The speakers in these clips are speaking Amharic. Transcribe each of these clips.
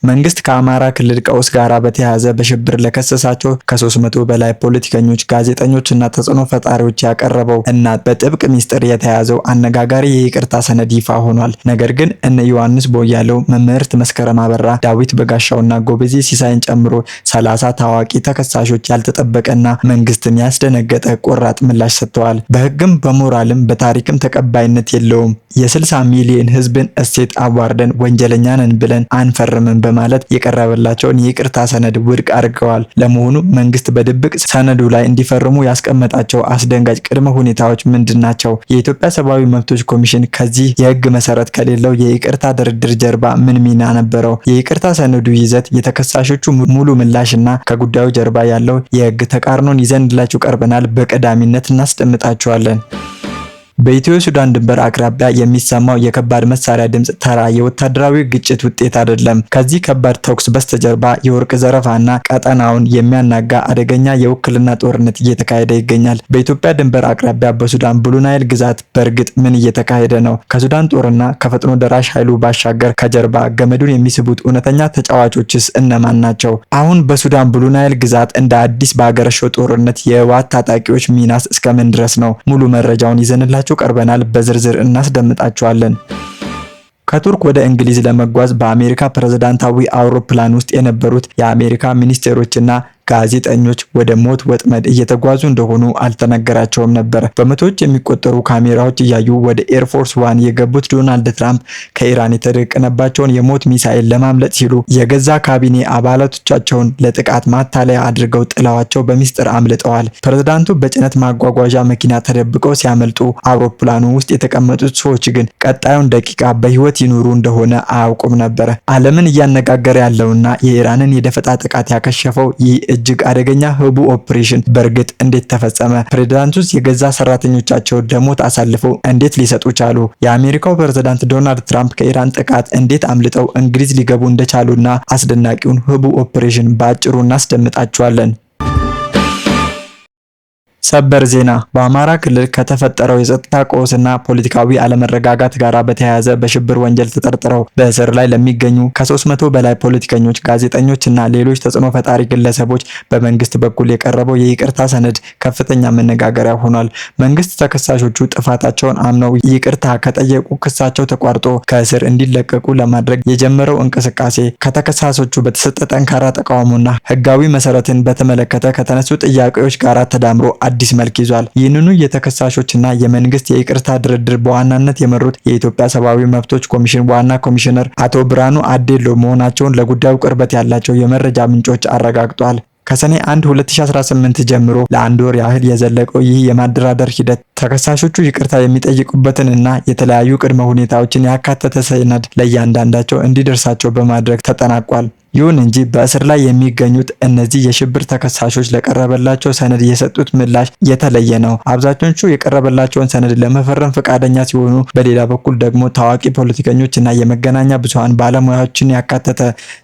መንግስት ከአማራ ክልል ቀውስ ጋር በተያያዘ በሽብር ለከሰሳቸው ከ300 በላይ ፖለቲከኞች፣ ጋዜጠኞችና ተጽዕኖ ፈጣሪዎች ያቀረበው እና በጥብቅ ሚስጥር የተያዘው አነጋጋሪ የይቅርታ ሰነድ ይፋ ሆኗል። ነገር ግን እነ ዮሐንስ ቦያለው፣ መምህርት መስከረም አበራ፣ ዳዊት በጋሻውና ጎበዜ ሲሳይን ጨምሮ 30 ታዋቂ ተከሳሾች ያልተጠበቀና መንግስትን ያስደነገጠ ቆራጥ ምላሽ ሰጥተዋል። በህግም በሞራልም በታሪክም ተቀባይነት የለውም። የ60 ሚሊዮን ህዝብን እሴት አዋርደን ወንጀለኛ ነን ብለን አንፈርምም በማለት የቀረበላቸውን የይቅርታ ሰነድ ውድቅ አድርገዋል። ለመሆኑ መንግስት በድብቅ ሰነዱ ላይ እንዲፈርሙ ያስቀመጣቸው አስደንጋጭ ቅድመ ሁኔታዎች ምንድናቸው? የኢትዮጵያ ሰብአዊ መብቶች ኮሚሽን ከዚህ የህግ መሰረት ከሌለው የይቅርታ ድርድር ጀርባ ምን ሚና ነበረው? የይቅርታ ሰነዱ ይዘት፣ የተከሳሾቹ ሙሉ ምላሽና ከጉዳዩ ጀርባ ያለው የህግ ተቃርኖን ይዘንላችሁ ቀርበናል። በቀዳሚነት እናስደምጣችኋለን። በኢትዮ ሱዳን ድንበር አቅራቢያ የሚሰማው የከባድ መሳሪያ ድምጽ ተራ የወታደራዊ ግጭት ውጤት አይደለም። ከዚህ ከባድ ተኩስ በስተጀርባ የወርቅ ዘረፋና ቀጠናውን የሚያናጋ አደገኛ የውክልና ጦርነት እየተካሄደ ይገኛል። በኢትዮጵያ ድንበር አቅራቢያ በሱዳን ብሉ ናይል ግዛት በእርግጥ ምን እየተካሄደ ነው? ከሱዳን ጦርና ከፈጥኖ ደራሽ ኃይሉ ባሻገር ከጀርባ ገመዱን የሚስቡት እውነተኛ ተጫዋቾችስ እነማን ናቸው? አሁን በሱዳን ብሉ ናይል ግዛት እንደ አዲስ በአገረሸው ጦርነት የህወሓት ታጣቂዎች ሚናስ እስከምን ድረስ ነው? ሙሉ መረጃውን ይዘንላችሁ ቀርበናል። በዝርዝር እናስደምጣችኋለን። ከቱርክ ወደ እንግሊዝ ለመጓዝ በአሜሪካ ፕሬዝዳንታዊ አውሮፕላን ውስጥ የነበሩት የአሜሪካ ሚኒስቴሮችና ጋዜጠኞች ወደ ሞት ወጥመድ እየተጓዙ እንደሆኑ አልተነገራቸውም ነበር። በመቶዎች የሚቆጠሩ ካሜራዎች እያዩ ወደ ኤርፎርስ ዋን የገቡት ዶናልድ ትራምፕ ከኢራን የተደቀነባቸውን የሞት ሚሳኤል ለማምለጥ ሲሉ የገዛ ካቢኔ አባላቶቻቸውን ለጥቃት ማታለያ አድርገው ጥለዋቸው በሚስጥር አምልጠዋል። ፕሬዝዳንቱ በጭነት ማጓጓዣ መኪና ተደብቀው ሲያመልጡ፣ አውሮፕላኑ ውስጥ የተቀመጡት ሰዎች ግን ቀጣዩን ደቂቃ በህይወት ይኑሩ እንደሆነ አያውቁም ነበር። ዓለምን እያነጋገረ ያለውና የኢራንን የደፈጣ ጥቃት ያከሸፈው ይህ እጅግ አደገኛ ህቡ ኦፕሬሽን በእርግጥ እንዴት ተፈጸመ? ፕሬዝዳንቱስ የገዛ ሰራተኞቻቸው ለሞት አሳልፈው እንዴት ሊሰጡ ቻሉ? የአሜሪካው ፕሬዝዳንት ዶናልድ ትራምፕ ከኢራን ጥቃት እንዴት አምልጠው እንግሊዝ ሊገቡ እንደቻሉና አስደናቂውን ህቡ ኦፕሬሽን በአጭሩ እናስደምጣችኋለን። ሰበር ዜና። በአማራ ክልል ከተፈጠረው የጸጥታ ቀውስና ፖለቲካዊ አለመረጋጋት ጋር በተያያዘ በሽብር ወንጀል ተጠርጥረው በእስር ላይ ለሚገኙ ከ300 በላይ ፖለቲከኞች፣ ጋዜጠኞችና ሌሎች ተጽዕኖ ፈጣሪ ግለሰቦች በመንግስት በኩል የቀረበው የይቅርታ ሰነድ ከፍተኛ መነጋገሪያ ሆኗል። መንግስት ተከሳሾቹ ጥፋታቸውን አምነው ይቅርታ ከጠየቁ ክሳቸው ተቋርጦ ከእስር እንዲለቀቁ ለማድረግ የጀመረው እንቅስቃሴ ከተከሳሾቹ በተሰጠ ጠንካራ ተቃውሞና ህጋዊ መሰረትን በተመለከተ ከተነሱ ጥያቄዎች ጋር ተዳምሮ አዲስ መልክ ይዟል። ይህንኑ የተከሳሾችና የመንግስት የይቅርታ ድርድር በዋናነት የመሩት የኢትዮጵያ ሰብአዊ መብቶች ኮሚሽን ዋና ኮሚሽነር አቶ ብርሃኑ አዴሎ መሆናቸውን ለጉዳዩ ቅርበት ያላቸው የመረጃ ምንጮች አረጋግጧል። ከሰኔ 1 2018 ጀምሮ ለአንድ ወር ያህል የዘለቀው ይህ የማደራደር ሂደት ተከሳሾቹ ይቅርታ የሚጠይቁበትን እና የተለያዩ ቅድመ ሁኔታዎችን ያካተተ ሰነድ ለእያንዳንዳቸው እንዲደርሳቸው በማድረግ ተጠናቋል። ይሁን እንጂ በእስር ላይ የሚገኙት እነዚህ የሽብር ተከሳሾች ለቀረበላቸው ሰነድ የሰጡት ምላሽ የተለየ ነው። አብዛኞቹ የቀረበላቸውን ሰነድ ለመፈረም ፈቃደኛ ሲሆኑ፣ በሌላ በኩል ደግሞ ታዋቂ ፖለቲከኞች እና የመገናኛ ብዙሃን ባለሙያዎችን ያካተተ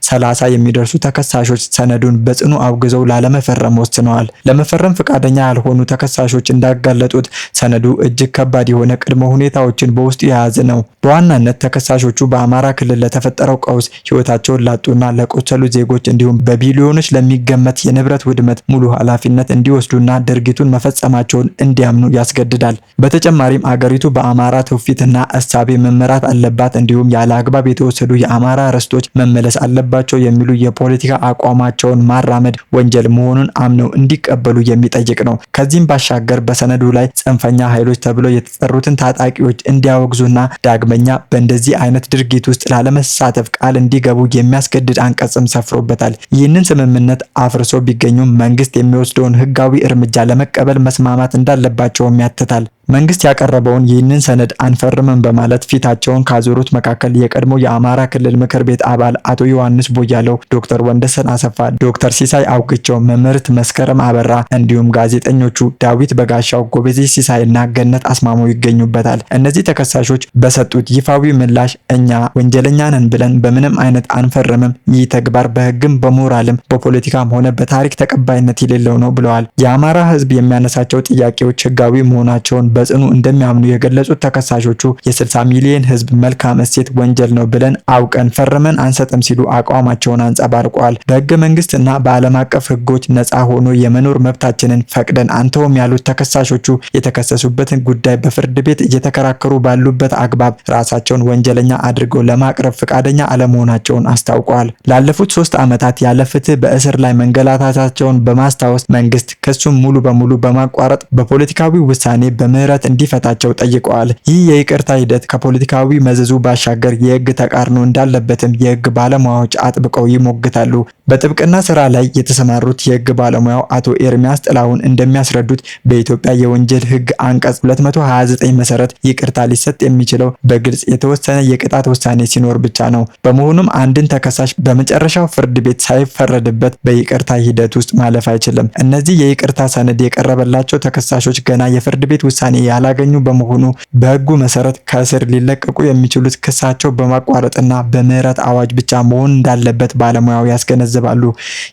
30 የሚደርሱ ተከሳሾች ሰነዱን በጽኑ አውግዘው ላለመፈረም ወስነዋል። ለመፈረም ፈቃደኛ ያልሆኑ ተከሳሾች እንዳጋለጡት ሰነዱ እጅግ ከባድ የሆነ ቅድመ ሁኔታዎችን በውስጡ የያዘ ነው። በዋናነት ተከሳሾቹ በአማራ ክልል ለተፈጠረው ቀውስ ህይወታቸውን ላጡና ለቆሰሉ ዜጎች እንዲሁም በቢሊዮኖች ለሚገመት የንብረት ውድመት ሙሉ ኃላፊነት እንዲወስዱና ድርጊቱን መፈጸማቸውን እንዲያምኑ ያስገድዳል። በተጨማሪም አገሪቱ በአማራ ትውፊትና እሳቤ መመራት አለባት፣ እንዲሁም ያለ አግባብ የተወሰዱ የአማራ ርስቶች መመለስ አለባቸው የሚሉ የፖለቲካ አቋማቸውን ማራመድ ወንጀል መሆኑን አምነው እንዲቀበሉ የሚጠይቅ ነው። ከዚህም ባሻገር በሰነዱ ላይ ጽንፈኛ ኃይሎች ተብለው የተጠሩትን ታጣቂዎች እንዲያወግዙና ዳግመኛ በእንደዚህ አይነት ድርጊት ውስጥ ላለመሳተፍ ቃል እንዲገቡ የሚያስገድድ አንቀጽም ሰፍሮበታል። ይህንን ስምምነት አፍርሶ ቢገኙም መንግስት የሚወስደውን ህጋዊ እርምጃ ለመቀበል መስማማት እንዳለባቸውም ያትታል። መንግስት ያቀረበውን ይህንን ሰነድ አንፈርምም በማለት ፊታቸውን ካዞሩት መካከል የቀድሞ የአማራ ክልል ምክር ቤት አባል አቶ ዮሐንስ ቦያለው፣ ዶክተር ወንደሰን አሰፋ፣ ዶክተር ሲሳይ አውግቸው፣ መምህርት መስከረም አበራ እንዲሁም ጋዜጠኞቹ ዳዊት በጋሻው፣ ጎበዜ ሲሳይና ገነት አስማማው ይገኙበታል። እነዚህ ተከሳሾች በሰጡት ይፋዊ ምላሽ እኛ ወንጀለኛ ነን ብለን በምንም አይነት አንፈርምም፣ ይህ ተግባር በህግም በሞራልም በፖለቲካም ሆነ በታሪክ ተቀባይነት የሌለው ነው ብለዋል። የአማራ ህዝብ የሚያነሳቸው ጥያቄዎች ህጋዊ መሆናቸውን በጽኑ እንደሚያምኑ የገለጹት ተከሳሾቹ የ60 ሚሊዮን ህዝብ መልካም እሴት ወንጀል ነው ብለን አውቀን ፈርመን አንሰጥም ሲሉ አቋማቸውን አንጸባርቀዋል። በህገ መንግስትና በዓለም አቀፍ ህጎች ነፃ ሆኖ የመኖር መብታችንን ፈቅደን አንተውም ያሉት ተከሳሾቹ የተከሰሱበትን ጉዳይ በፍርድ ቤት እየተከራከሩ ባሉበት አግባብ ራሳቸውን ወንጀለኛ አድርገው ለማቅረብ ፈቃደኛ አለመሆናቸውን አስታውቀዋል። ላለፉት 3 ዓመታት ያለ ፍትህ በእስር ላይ መንገላታታቸውን በማስታወስ መንግስት ክሱን ሙሉ በሙሉ በማቋረጥ በፖለቲካዊ ውሳኔ በምህረት እንዲፈታቸው ጠይቀዋል። ይህ የይቅርታ ሂደት ከፖለቲካዊ መዘዙ ባሻገር የህግ ተቃርኖ እንዳለበትም የህግ ባለሙያዎች አጥብቀው ይሞግታሉ። በጥብቅና ስራ ላይ የተሰማሩት የህግ ባለሙያው አቶ ኤርሚያስ ጥላሁን እንደሚያስረዱት በኢትዮጵያ የወንጀል ህግ አንቀጽ 229 መሰረት ይቅርታ ሊሰጥ የሚችለው በግልጽ የተወሰነ የቅጣት ውሳኔ ሲኖር ብቻ ነው። በመሆኑም አንድን ተከሳሽ በመጨረሻው ፍርድ ቤት ሳይፈረድበት በይቅርታ ሂደት ውስጥ ማለፍ አይችልም። እነዚህ የይቅርታ ሰነድ የቀረበላቸው ተከሳሾች ገና የፍርድ ቤት ውሳኔ ያላገኙ በመሆኑ በህጉ መሰረት ከእስር ሊለቀቁ የሚችሉት ክሳቸው በማቋረጥና በምህረት አዋጅ ብቻ መሆን እንዳለበት ባለሙያው ያስገነዝባሉ።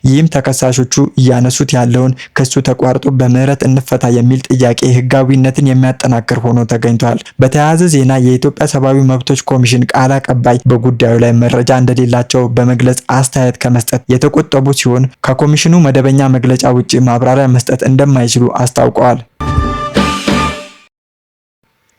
ይህም ተከሳሾቹ እያነሱት ያለውን ክሱ ተቋርጦ በምህረት እንፈታ የሚል ጥያቄ ህጋዊነትን የሚያጠናክር ሆኖ ተገኝቷል። በተያያዘ ዜና የኢትዮጵያ ሰብአዊ መብቶች ኮሚሽን ቃል አቀባይ በጉዳዩ ላይ መረጃ እንደሌላቸው በመግለጽ አስተያየት ከመስጠት የተቆጠቡ ሲሆን ከኮሚሽኑ መደበኛ መግለጫ ውጪ ማብራሪያ መስጠት እንደማይችሉ አስታውቀዋል።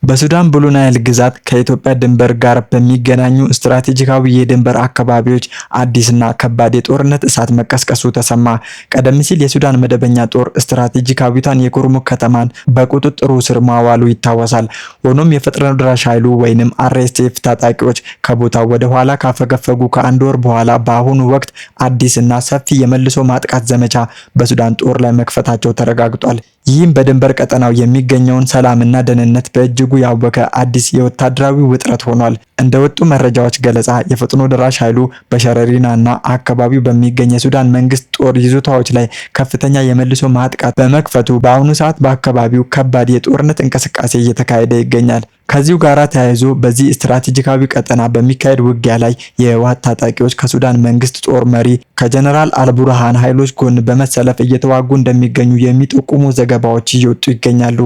በሱዳን ብሉ ናይል ግዛት ከኢትዮጵያ ድንበር ጋር በሚገናኙ ስትራቴጂካዊ የድንበር አካባቢዎች አዲስና ከባድ የጦርነት እሳት መቀስቀሱ ተሰማ። ቀደም ሲል የሱዳን መደበኛ ጦር ስትራቴጂካዊቷን የኩርሙክ ከተማን በቁጥጥሩ ስር ማዋሉ ይታወሳል። ሆኖም የፈጥኖ ደራሽ ኃይሉ ወይንም አርኤስኤፍ ታጣቂዎች ከቦታው ወደ ኋላ ካፈገፈጉ ከአንድ ወር በኋላ በአሁኑ ወቅት አዲስና ሰፊ የመልሶ ማጥቃት ዘመቻ በሱዳን ጦር ላይ መክፈታቸው ተረጋግጧል። ይህም በድንበር ቀጠናው የሚገኘውን ሰላምና ደህንነት በእጅጉ ያወከ አዲስ የወታደራዊ ውጥረት ሆኗል። እንደወጡ መረጃዎች ገለጻ የፈጥኖ ደራሽ ኃይሉ በሸረሪናና አካባቢው በሚገኝ የሱዳን መንግስት ጦር ይዞታዎች ላይ ከፍተኛ የመልሶ ማጥቃት በመክፈቱ በአሁኑ ሰዓት በአካባቢው ከባድ የጦርነት እንቅስቃሴ እየተካሄደ ይገኛል። ከዚሁ ጋር ተያይዞ በዚህ ስትራቴጂካዊ ቀጠና በሚካሄድ ውጊያ ላይ የህወሓት ታጣቂዎች ከሱዳን መንግስት ጦር መሪ ከጀነራል አልቡርሃን ኃይሎች ጎን በመሰለፍ እየተዋጉ እንደሚገኙ የሚጠቁሙ ዘገባዎች እየወጡ ይገኛሉ።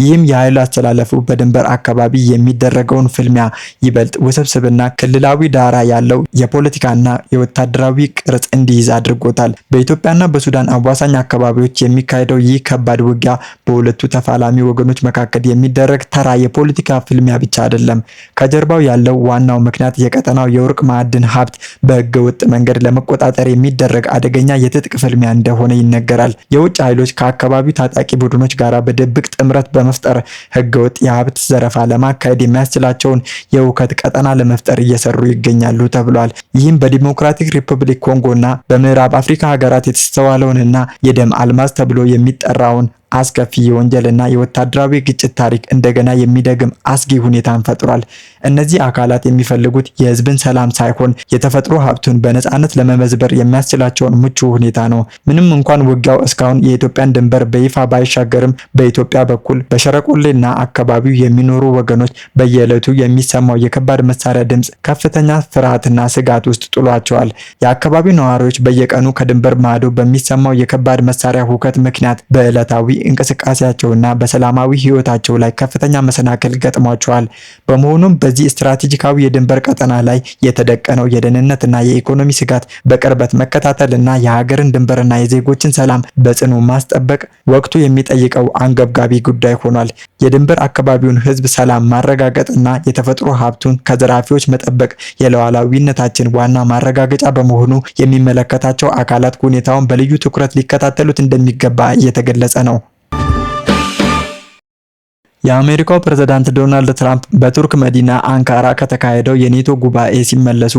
ይህም የኃይል አስተላለፉ በድንበር አካባቢ የሚደረገውን ፍልሚያ ይበልጥ ውስብስብና ክልላዊ ዳራ ያለው የፖለቲካና የወታደራዊ ቅርጽ እንዲይዝ አድርጎታል። በኢትዮጵያና በሱዳን አዋሳኝ አካባቢዎች የሚካሄደው ይህ ከባድ ውጊያ በሁለቱ ተፋላሚ ወገኖች መካከል የሚደረግ ተራ የፖለቲካ ፍልሚያ ብቻ አይደለም። ከጀርባው ያለው ዋናው ምክንያት የቀጠናው የወርቅ ማዕድን ሀብት በህገ ወጥ መንገድ ለመቆጣጠር የሚደረግ አደገኛ የትጥቅ ፍልሚያ እንደሆነ ይነገራል። የውጭ ኃይሎች ከአካባቢው ታጣቂ ቡድኖች ጋር በድብቅ ጥምረት በመፍጠር ህገ ወጥ የሀብት ዘረፋ ለማካሄድ የሚያስችላቸውን የውከት ቀጠና ለመፍጠር እየሰሩ ይገኛሉ ተብሏል። ይህም በዲሞክራቲክ ሪፐብሊክ ኮንጎና በምዕራብ አፍሪካ ሀገራት የተስተዋለውንና የደም አልማዝ ተብሎ የሚጠራውን አስከፊ የወንጀልና የወታደራዊ ግጭት ታሪክ እንደገና የሚደግም አስጊ ሁኔታን ፈጥሯል። እነዚህ አካላት የሚፈልጉት የህዝብን ሰላም ሳይሆን የተፈጥሮ ሀብቱን በነፃነት ለመመዝበር የሚያስችላቸውን ምቹ ሁኔታ ነው። ምንም እንኳን ውጊያው እስካሁን የኢትዮጵያን ድንበር በይፋ ባይሻገርም በኢትዮጵያ በኩል በሸረቆሌና አካባቢው የሚኖሩ ወገኖች በየዕለቱ የሚሰማው የከባድ መሳሪያ ድምፅ ከፍተኛ ፍርሃትና ስጋት ውስጥ ጥሏቸዋል። የአካባቢው ነዋሪዎች በየቀኑ ከድንበር ማዶ በሚሰማው የከባድ መሳሪያ ሁከት ምክንያት በዕለታዊ እንቅስቃሴያቸውና በሰላማዊ ህይወታቸው ላይ ከፍተኛ መሰናክል ገጥሟቸዋል። በመሆኑም በዚህ ስትራቴጂካዊ የድንበር ቀጠና ላይ የተደቀነው የደህንነትና የኢኮኖሚ ስጋት በቅርበት መከታተልና የሀገርን ድንበርና የዜጎችን ሰላም በጽኑ ማስጠበቅ ወቅቱ የሚጠይቀው አንገብጋቢ ጉዳይ ሆኗል። የድንበር አካባቢውን ህዝብ ሰላም ማረጋገጥና የተፈጥሮ ሀብቱን ከዘራፊዎች መጠበቅ የሉዓላዊነታችን ዋና ማረጋገጫ በመሆኑ የሚመለከታቸው አካላት ሁኔታውን በልዩ ትኩረት ሊከታተሉት እንደሚገባ እየተገለጸ ነው። የአሜሪካው ፕሬዝዳንት ዶናልድ ትራምፕ በቱርክ መዲና አንካራ ከተካሄደው የኔቶ ጉባኤ ሲመለሱ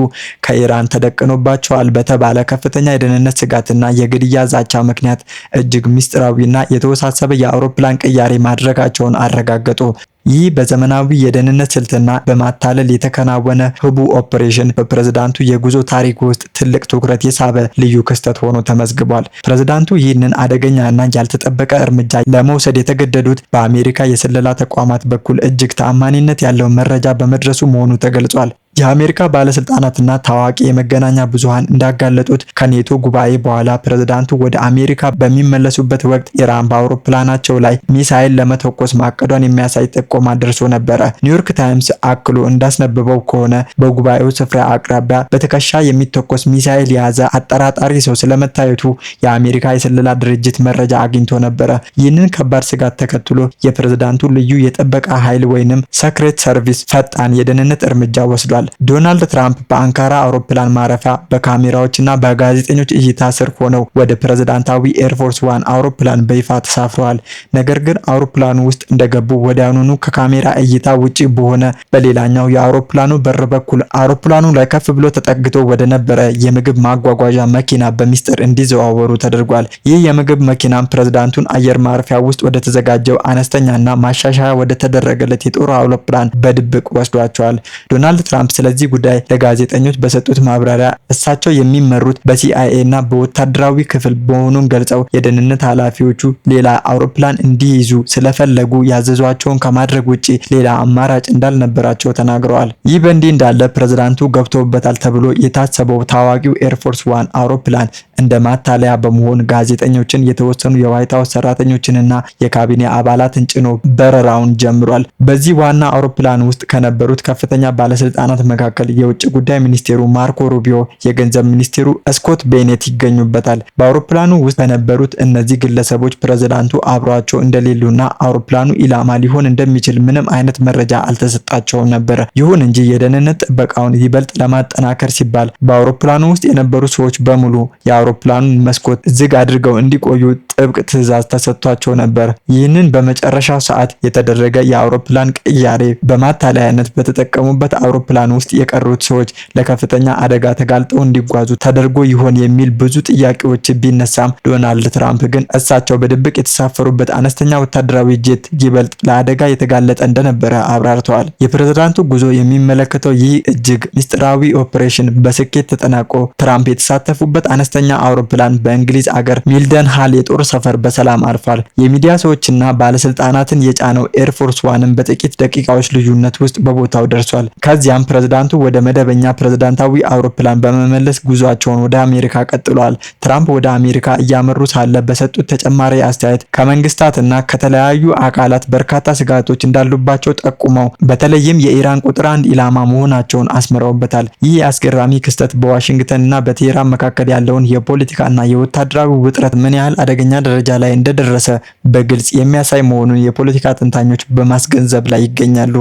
ከኢራን ተደቅኖባቸዋል በተባለ ከፍተኛ የደህንነት ስጋትና የግድያ ዛቻ ምክንያት እጅግ ምስጢራዊና የተወሳሰበ የአውሮፕላን ቅያሬ ማድረጋቸውን አረጋገጡ። ይህ በዘመናዊ የደህንነት ስልትና በማታለል የተከናወነ ህቡ ኦፕሬሽን በፕሬዝዳንቱ የጉዞ ታሪክ ውስጥ ትልቅ ትኩረት የሳበ ልዩ ክስተት ሆኖ ተመዝግቧል። ፕሬዝዳንቱ ይህንን አደገኛና ያልተጠበቀ እርምጃ ለመውሰድ የተገደዱት በአሜሪካ የስለላ ተቋማት በኩል እጅግ ተአማኒነት ያለው መረጃ በመድረሱ መሆኑ ተገልጿል። የአሜሪካ ባለስልጣናትና ታዋቂ የመገናኛ ብዙሃን እንዳጋለጡት ከኔቶ ጉባኤ በኋላ ፕሬዝዳንቱ ወደ አሜሪካ በሚመለሱበት ወቅት ኢራን በአውሮፕላናቸው ላይ ሚሳኤል ለመተኮስ ማቀዷን የሚያሳይ ጥቆማ ደርሶ ነበረ። ኒውዮርክ ታይምስ አክሎ እንዳስነበበው ከሆነ በጉባኤው ስፍራ አቅራቢያ በትከሻ የሚተኮስ ሚሳኤል የያዘ አጠራጣሪ ሰው ስለመታየቱ የአሜሪካ የስለላ ድርጅት መረጃ አግኝቶ ነበረ። ይህንን ከባድ ስጋት ተከትሎ የፕሬዝዳንቱ ልዩ የጥበቃ ኃይል ወይንም ሰክሬት ሰርቪስ ፈጣን የደህንነት እርምጃ ወስዷል። ዶናልድ ትራምፕ በአንካራ አውሮፕላን ማረፊያ በካሜራዎችና በጋዜጠኞች እይታ ስር ሆነው ወደ ፕሬዝዳንታዊ ኤርፎርስ ዋን አውሮፕላን በይፋ ተሳፍረዋል። ነገር ግን አውሮፕላኑ ውስጥ እንደገቡ ወዲያውኑ ከካሜራ እይታ ውጪ በሆነ በሌላኛው የአውሮፕላኑ በር በኩል አውሮፕላኑ ላይ ከፍ ብሎ ተጠግቶ ወደ ነበረ የምግብ ማጓጓዣ መኪና በሚስጥር እንዲዘዋወሩ ተደርጓል። ይህ የምግብ መኪናም ፕሬዝዳንቱን አየር ማረፊያ ውስጥ ወደ ተዘጋጀው አነስተኛና ማሻሻያ ወደ ተደረገለት የጦር አውሮፕላን በድብቅ ወስዷቸዋል። ዶናልድ ትራምፕ ስለዚህ ጉዳይ ለጋዜጠኞች በሰጡት ማብራሪያ እሳቸው የሚመሩት በሲአይኤ እና በወታደራዊ ክፍል መሆኑን ገልጸው የደህንነት ኃላፊዎቹ ሌላ አውሮፕላን እንዲይዙ ስለፈለጉ ያዘዟቸውን ከማድረግ ውጪ ሌላ አማራጭ እንዳልነበራቸው ተናግረዋል። ይህ በእንዲህ እንዳለ ፕሬዝዳንቱ ገብተውበታል ተብሎ የታሰበው ታዋቂው ኤርፎርስ ዋን አውሮፕላን እንደ ማታለያ በመሆን ጋዜጠኞችን፣ የተወሰኑ የዋይት ሃውስ ሰራተኞችንና የካቢኔ አባላትን ጭኖ በረራውን ጀምሯል። በዚህ ዋና አውሮፕላን ውስጥ ከነበሩት ከፍተኛ ባለስልጣናት መካከል የውጭ ጉዳይ ሚኒስቴሩ ማርኮ ሩቢዮ፣ የገንዘብ ሚኒስቴሩ ስኮት ቤኔት ይገኙበታል። በአውሮፕላኑ ውስጥ በነበሩት እነዚህ ግለሰቦች ፕሬዝዳንቱ አብሯቸው እንደሌሉና አውሮፕላኑ ኢላማ ሊሆን እንደሚችል ምንም አይነት መረጃ አልተሰጣቸውም ነበር። ይሁን እንጂ የደህንነት ጥበቃውን ይበልጥ ለማጠናከር ሲባል በአውሮፕላኑ ውስጥ የነበሩ ሰዎች በሙሉ የአውሮፕላኑን መስኮት ዝግ አድርገው እንዲቆዩ ጥብቅ ትዕዛዝ ተሰጥቷቸው ነበር። ይህንን በመጨረሻው ሰዓት የተደረገ የአውሮፕላን ቅያሬ በማታለያነት በተጠቀሙበት አውሮፕላን ውስጥ የቀሩት ሰዎች ለከፍተኛ አደጋ ተጋልጠው እንዲጓዙ ተደርጎ ይሆን የሚል ብዙ ጥያቄዎች ቢነሳም ዶናልድ ትራምፕ ግን እሳቸው በድብቅ የተሳፈሩበት አነስተኛ ወታደራዊ ጄት ይበልጥ ለአደጋ የተጋለጠ እንደነበረ አብራርተዋል። የፕሬዝዳንቱ ጉዞ የሚመለከተው ይህ እጅግ ምስጢራዊ ኦፕሬሽን በስኬት ተጠናቆ ትራምፕ የተሳተፉበት አነስተኛ አውሮፕላን በእንግሊዝ አገር ሚልደን ሃል የጦር ሰፈር በሰላም አርፏል። የሚዲያ ሰዎችና ባለስልጣናትን የጫነው ኤርፎርስ ዋንም በጥቂት ደቂቃዎች ልዩነት ውስጥ በቦታው ደርሷል። ከዚያም ፕሬዝዳንቱ ወደ መደበኛ ፕሬዝዳንታዊ አውሮፕላን በመመለስ ጉዟቸውን ወደ አሜሪካ ቀጥለዋል። ትራምፕ ወደ አሜሪካ እያመሩ ሳለ በሰጡት ተጨማሪ አስተያየት ከመንግስታትና ከተለያዩ አካላት በርካታ ስጋቶች እንዳሉባቸው ጠቁመው በተለይም የኢራን ቁጥር 1 ኢላማ መሆናቸውን አስምረውበታል። ይህ አስገራሚ ክስተት በዋሽንግተንና በቴህራን መካከል ያለውን የፖለቲካና የወታደራዊ ውጥረት ምን ያህል አደገኛ ደረጃ ላይ እንደደረሰ በግልጽ የሚያሳይ መሆኑን የፖለቲካ ተንታኞች በማስገንዘብ ላይ ይገኛሉ።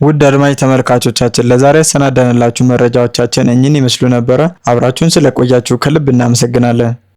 ውድ አድማጭ ተመልካቾቻችን ለዛሬ ያሰናዳንላችሁ መረጃዎቻችን እኚህን ይመስሉ ነበረ። አብራችሁን ስለቆያችሁ ከልብ እናመሰግናለን።